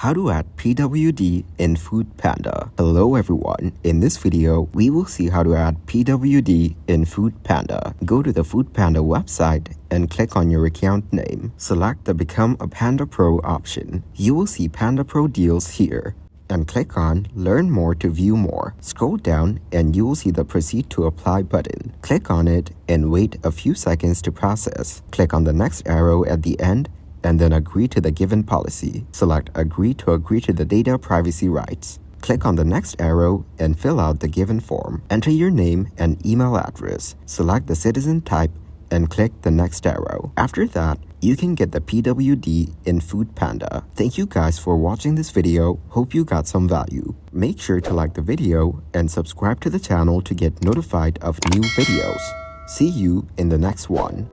How to add PWD in Foodpanda. Hello everyone, in this video we will see how to add PWD in Foodpanda. Go to the Foodpanda website and click on your account name. Select the Become a Panda Pro option. You will see Panda Pro deals here. And click on Learn More to view more. Scroll down and you will see the Proceed to Apply button. Click on it and wait a few seconds to process. Click on the next arrow at the end and then agree to the given policy. Select Agree to the data privacy rights. Click on the next arrow and fill out the given form. Enter your name and email address. Select the citizen type and click the next arrow. After that, you can get the PWD in Foodpanda. Thank you guys for watching this video. Hope you got some value. Make sure to like the video and subscribe to the channel to get notified of new videos. See you in the next one.